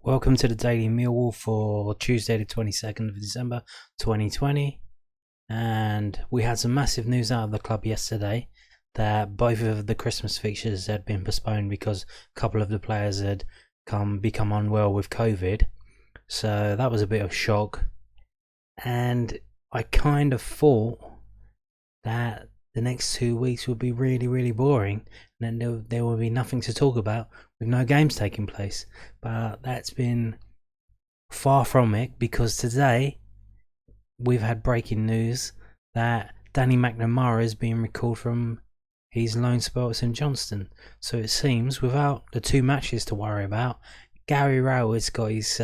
Welcome to the Daily Millwall for Tuesday the 22nd of December 2020, and we had some massive news out of the club yesterday that both of the Christmas fixtures had been postponed because a couple of the players had become unwell with COVID. So that was a bit of shock, and I kind of thought that the next 2 weeks would be really boring, and then there will be nothing to talk about with no games taking place. But that's been far from it, because today we've had breaking news that Danny McNamara is being recalled from his loan spell at St Johnstone. So it seems, without the two matches to worry about, Gary Rowett's got his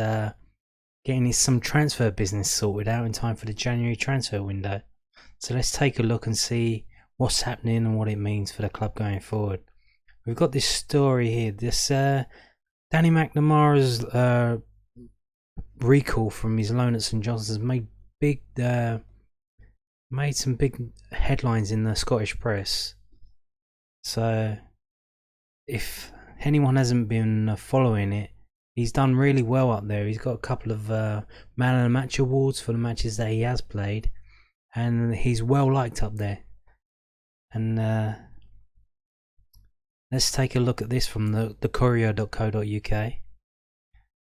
getting some transfer business sorted out in time for the January transfer window. So let's take a look and see what's happening and what it means for the club going forward. We've got this story here. This Danny McNamara's recall from his loan at St Johnstone's made some big headlines in the Scottish press. So if anyone hasn't been following it, he's done really well up there. He's got a couple of Man of the Match awards for the matches that he has played, and he's well liked up there. And let's take a look at this from the courier.co.uk.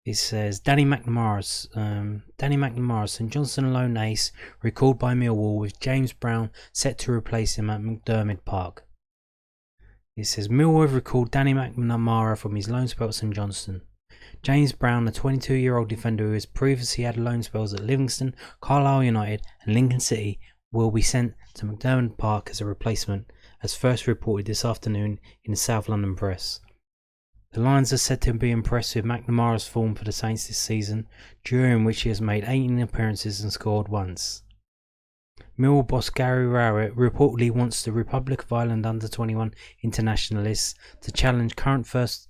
It says Danny McNamara, St Johnstone loan ace, recalled by Millwall, with James Brown set to replace him at McDiarmid Park. It says Millwall have recalled Danny McNamara from his loan spell at St Johnstone. James Brown, the 22-year-old defender who has previously had loan spells at Livingston, Carlisle United and Lincoln City, will be sent to McDiarmid Park as a replacement, as first reported this afternoon in the South London press. The Lions are said to be impressed with McNamara's form for the Saints this season, during which he has made 18 appearances and scored once. Millwall boss Gary Rowett reportedly wants the Republic of Ireland under-21 internationalists to challenge current first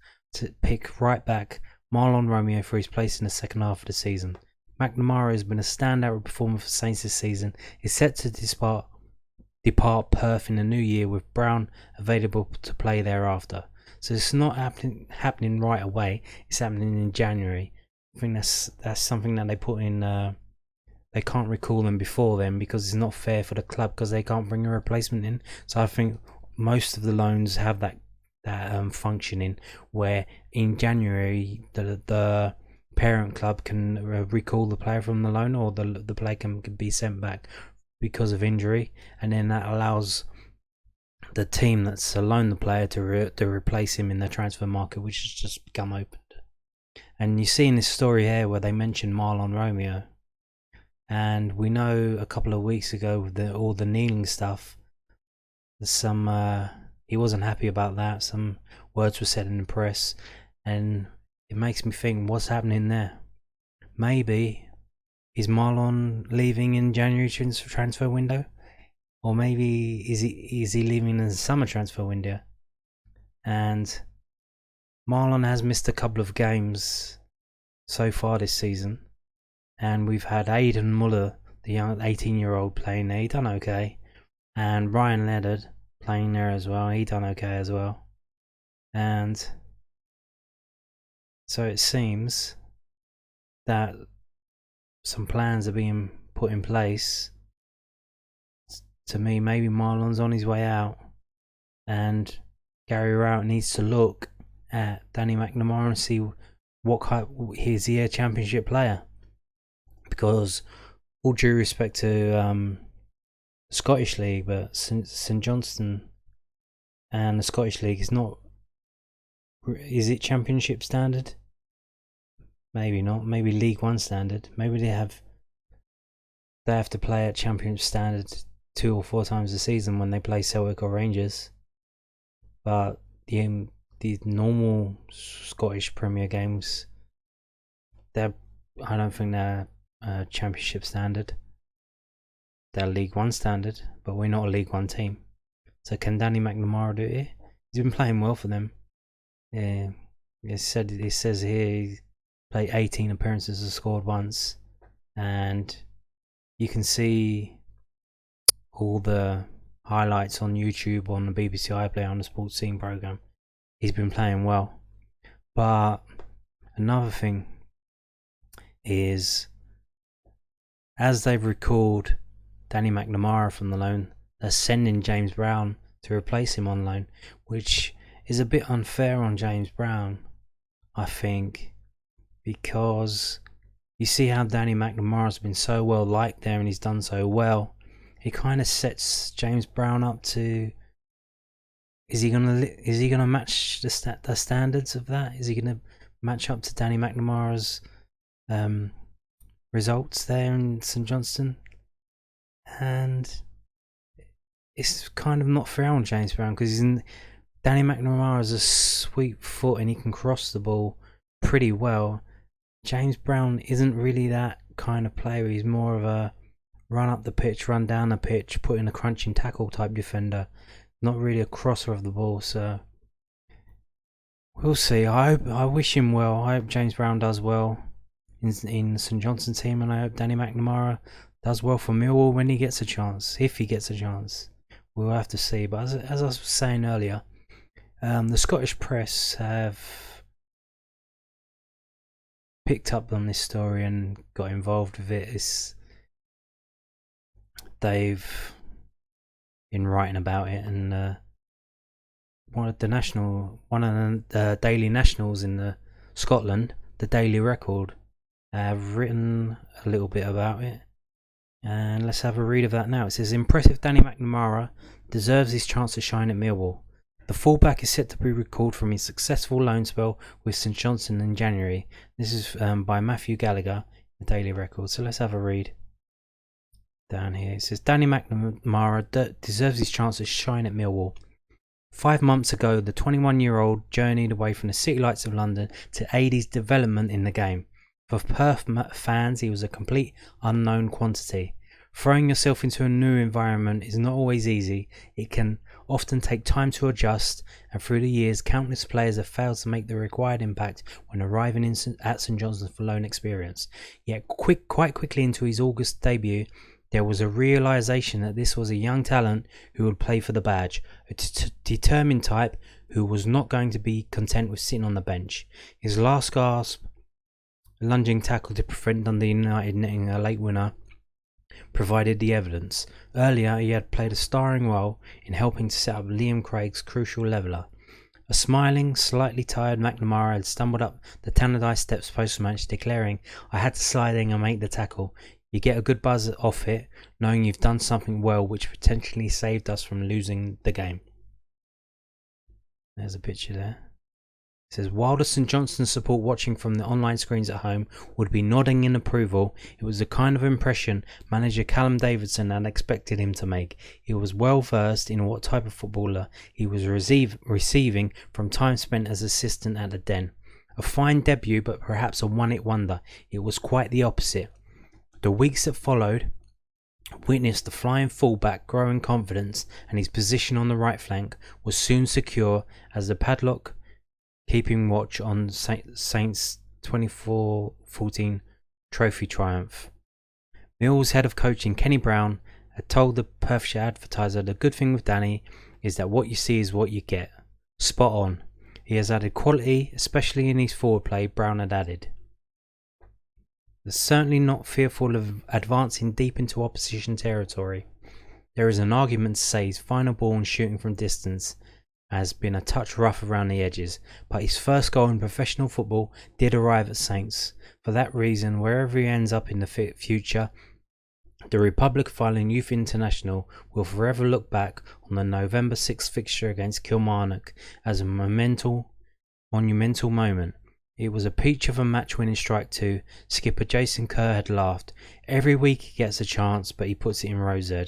pick right back Marlon Romeo for his place in the second half of the season. McNamara has been a standout performer for Saints this season. Is set to depart Perth in the new year, with Brown available to play thereafter. So it's not happening right away. It's happening in January. I think that's something that they put in. They can't recall them before then because it's not fair for the club, because they can't bring a replacement in. So I think most of the loans have that functioning, where in January the parent club can recall the player from the loan, or the player can be sent back because of injury, and then that allows the team that's loaned the player to replace him in the transfer market, which has just become opened. And you see in this story here where they mention Marlon Romeo, and we know a couple of weeks ago with all the kneeling stuff, he wasn't happy about that. Some words were said in the press, and it makes me think, what's happening there? Maybe is Marlon leaving in January transfer window, or maybe is he leaving in the summer transfer window? And Marlon has missed a couple of games so far this season, and we've had Aidan Muller, the young 18-year-old, playing there. He done okay, and Ryan Leonard playing there as well. He done okay as well. And so it seems that some plans are being put in place. To me, maybe Marlon's on his way out, and Gary Rowett needs to look at Danny McNamara and see is he a championship player? Because all due respect to Scottish League, but St Johnstone and the Scottish League is not. Is it Championship standard? Maybe not. Maybe League One standard. Maybe they have to play at Championship standard 2 or 4 times a season when they play Celtic or Rangers. But the normal Scottish Premier games, I don't think they're Championship standard. They're League One standard, but we're not a League One team. So can Danny McNamara do it? He's been playing well for them. Yeah, it says here he played 18 appearances and scored once, and you can see all the highlights on YouTube, on the BBC iPlayer, on the Sports Scene programme. He's been playing well. But another thing is, as they've recalled Danny McNamara from the loan, they're sending James Brown to replace him on loan, which is a bit unfair on James Brown, I think, because you see how Danny McNamara's been so well liked there and he's done so well. It kind of sets James Brown up to, is he gonna match the standards of that? Is he gonna match up to Danny McNamara's results there in St Johnstone? And it's kind of not fair on James Brown, because Danny McNamara is a sweet foot and he can cross the ball pretty well. James Brown isn't really that kind of player. He's more of a run up the pitch, run down the pitch, put in a crunching tackle type defender. Not really a crosser of the ball, so we'll see. I wish him well. I hope James Brown does well in St Johnstone team, and I hope Danny McNamara does well for Millwall when he gets a chance, if he gets a chance. We'll have to see. But as I was saying earlier, the Scottish press have picked up on this story and got involved with it. They've been writing about it, and one of the daily nationals in Scotland, the Daily Record, have written a little bit about it, and let's have a read of that now. It says, impressive Danny McNamara deserves his chance to shine at Millwall. The fullback is set to be recalled from his successful loan spell with St Johnstone in January. This is by Matthew Gallagher, the Daily Record. So let's have a read down here. It says, Danny McNamara deserves his chance to shine at Millwall. 5 months ago, the 21-year-old journeyed away from the city lights of London to aid his development in the game. For Perth fans, he was a complete unknown quantity. Throwing yourself into a new environment is not always easy. It can often take time to adjust, and through the years, countless players have failed to make the required impact when arriving at St Johnstone for loan experience. Yet quite quickly into his August debut, there was a realisation that this was a young talent who would play for the badge, a determined type who was not going to be content with sitting on the bench. His last gasp, lunging tackle to prevent Dundee United netting a late winner, provided the evidence. Earlier, he had played a starring role in helping to set up Liam Craig's crucial leveller. A smiling, slightly tired McNamara had stumbled up the Tannadice steps post-match, declaring, "I had to slide in and make the tackle. You get a good buzz off it, knowing you've done something well which potentially saved us from losing the game." There's a picture there. It says, while the St Johnstone support watching from the online screens at home would be nodding in approval, it was the kind of impression manager Callum Davidson had expected him to make. He was well versed in what type of footballer he was receiving from time spent as assistant at the Den. A fine debut, but perhaps a one-hit wonder. It was quite the opposite. The weeks that followed witnessed the flying fullback grow in confidence, and his position on the right flank was soon secure as the padlock keeping watch on Saints' 24-14 trophy triumph. Mill's head of coaching, Kenny Brown, had told the Perthshire Advertiser, the good thing with Danny is that what you see is what you get. Spot on. He has added quality, especially in his forward play, Brown had added. They're certainly not fearful of advancing deep into opposition territory. There is an argument to say his final ball and shooting from distance has been a touch rough around the edges, but his first goal in professional football did arrive at Saints. For that reason, wherever he ends up in the future, the Republic of Ireland Youth International will forever look back on the November 6th fixture against Kilmarnock as a monumental moment. It was a peach of a match-winning strike too. Skipper Jason Kerr had laughed. Every week he gets a chance, but he puts it in row Z.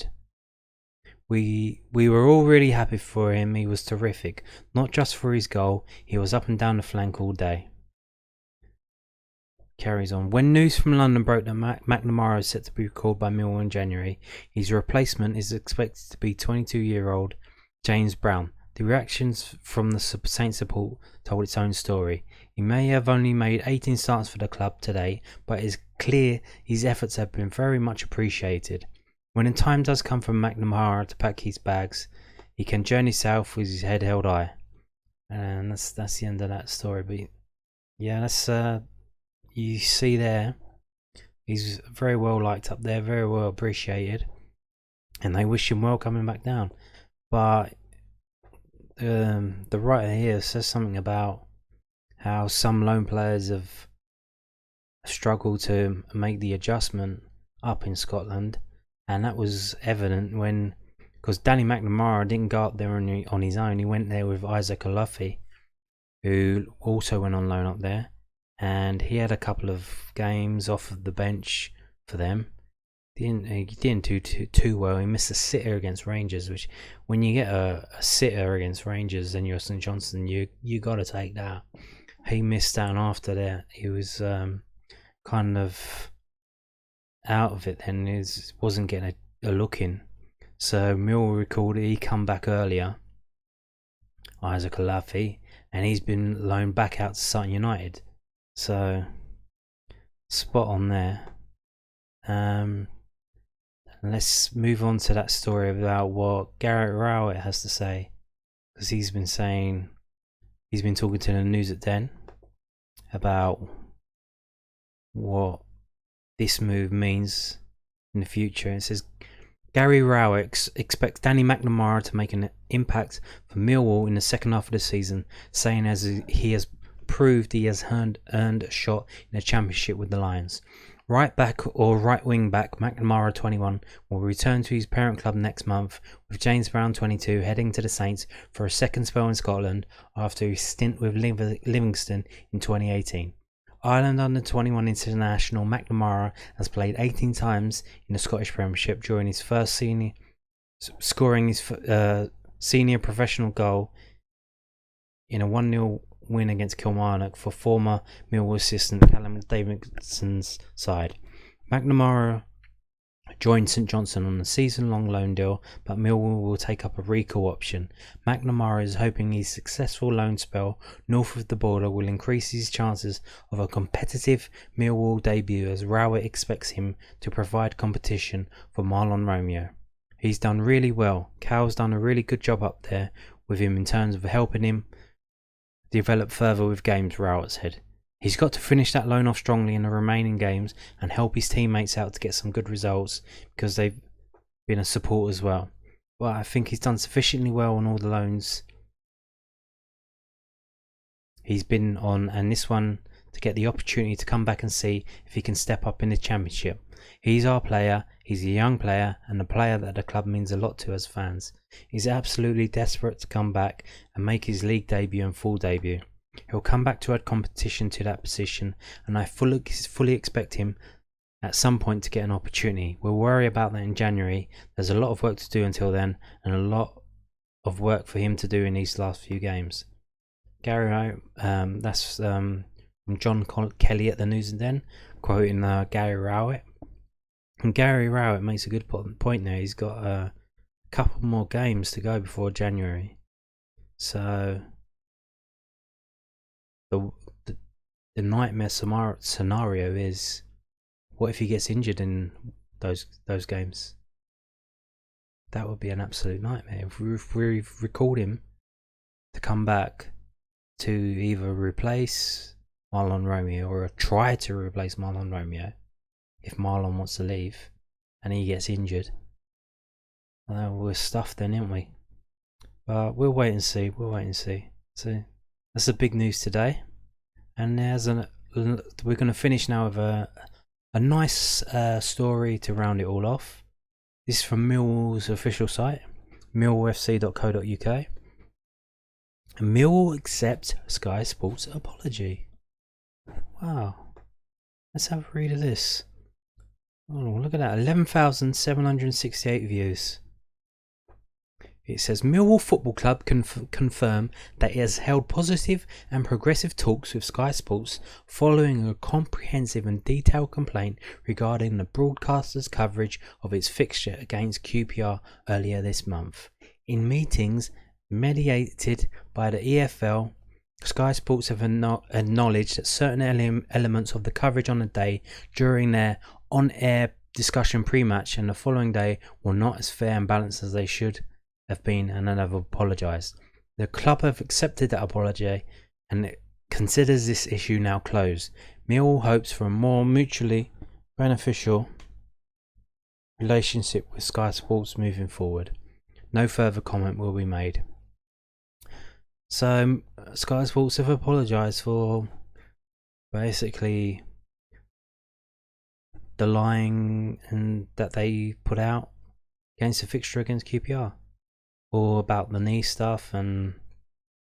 We were all really happy for him. He was terrific. Not just for his goal, he was up and down the flank all day. Carries on. When news from London broke that McNamara is set to be recalled by Millwall in January, his replacement is expected to be 22-year-old James Brown. The reactions from the Saints support told its own story. He may have only made 18 starts for the club today, but it is clear his efforts have been very much appreciated. When the time does come for McNamara to pack his bags, he can journey south with his head held high. And that's the end of that story. But yeah, that's you see there He's very well liked up there, very well appreciated, and they wish him well coming back down. But the writer here says something about how some loan players have struggled to make the adjustment up in Scotland, and that was evident because Danny McNamara didn't go up there on his own. He went there with Isaac Olufi, who also went on loan up there, and he had a couple of games off of the bench for them. He didn't do too well. He missed a sitter against Rangers, which when you get a sitter against Rangers and you're St Johnstone, you got to take that. He missed out, and after that he was kind of out of it then. He wasn't getting a look in. So Millwall recalled he come back earlier, Isaac Olufi, and he's been loaned back out to Sutton United. So spot on there. Let's move on to that story about what Garrett Rowett has to say, because he's been talking to the News at 10 about what this move means in the future. It says Gary Rowett expects Danny McNamara to make an impact for Millwall in the second half of the season, saying as he has proved he has earned a shot in the Championship with the Lions. Right back or right wing back McNamara 21 will return to his parent club next month, with James Brown 22 heading to the Saints for a second spell in Scotland after his stint with Livingston in 2018. Ireland under-21 international McNamara has played 18 times in the Scottish Premiership during his first scoring his senior professional goal in a 1-0 win against Kilmarnock for former Millwall assistant Callum Davidson's side. McNamara joined St Johnstone on a season-long loan deal, but Millwall will take up a recall option. McNamara is hoping his successful loan spell north of the border will increase his chances of a competitive Millwall debut, as Rowett expects him to provide competition for Marlon Romeo. He's done really well. Cal's done a really good job up there with him in terms of helping him develop further with games, Rowett said. He's got to finish that loan off strongly in the remaining games and help his teammates out to get some good results, because they've been a support as well. But I think he's done sufficiently well on all the loans he's been on, and this one to get the opportunity to come back and see if he can step up in the Championship. He's our player, he's a young player, and a player that the club means a lot to as fans. He's absolutely desperate to come back and make his league debut and full debut. He'll come back to add competition to that position, and I fully expect him at some point to get an opportunity. We'll worry about that in January. There's a lot of work to do until then, and a lot of work for him to do in these last few games. Gary, that's from John Kelly at the News and Den, quoting Gary Rowett. And Gary Rowett makes a good point there. He's got a couple more games to go before January. So the nightmare scenario is, what if he gets injured in those games? That would be an absolute nightmare. If we recalled him to come back to either replace Marlon Romeo or try to replace Marlon Romeo, if Marlon wants to leave and he gets injured, we're stuffed then, aren't we? But we'll wait and see. So that's the big news today. And we're going to finish now with a nice story to round it all off. This is from Millwall's official site, millwallfc.co.uk. Millwall accept Sky Sports apology. Wow. Let's have a read of this. Oh, look at that. 11,768 views. It says Millwall Football Club confirm that it has held positive and progressive talks with Sky Sports following a comprehensive and detailed complaint regarding the broadcaster's coverage of its fixture against QPR earlier this month. In meetings mediated by the EFL, Sky Sports have acknowledged that certain elements of the coverage on the day during their on-air discussion pre-match and the following day were not as fair and balanced as they should have been, and have apologised. The club have accepted that apology and considers this issue now closed. Millwall hopes for a more mutually beneficial relationship with Sky Sports moving forward. No further comment will be made. So Sky Sports have apologised for basically the lying and that they put out against the fixture against QPR, or about the knee stuff and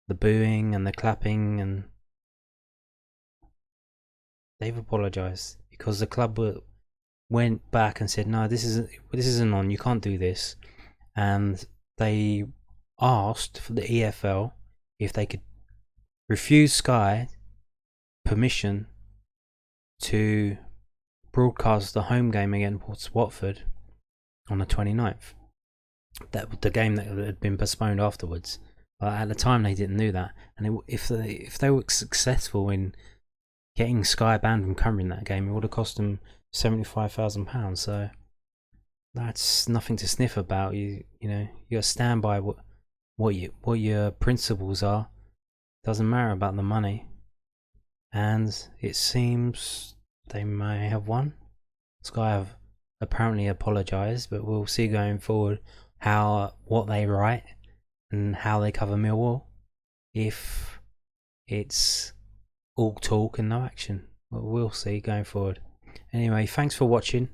the booing and the clapping, and they've apologised because the club went back and said, no, this isn't on, you can't do this, and they asked for the EFL if they could refuse Sky permission to broadcast the home game against Watford on the 29th. That the game that had been postponed afterwards. But at the time they didn't do that, and if they were successful in getting Sky banned from covering that game, it would have cost them £75,000. So that's nothing to sniff about. You know, you got to stand by what your principles are. Doesn't matter about the money. And it seems they may have won. Sky have apparently apologised, but we'll see going forward what they write and how they cover Millwall. If it's all talk and no action, we'll see going forward. Anyway, thanks for watching.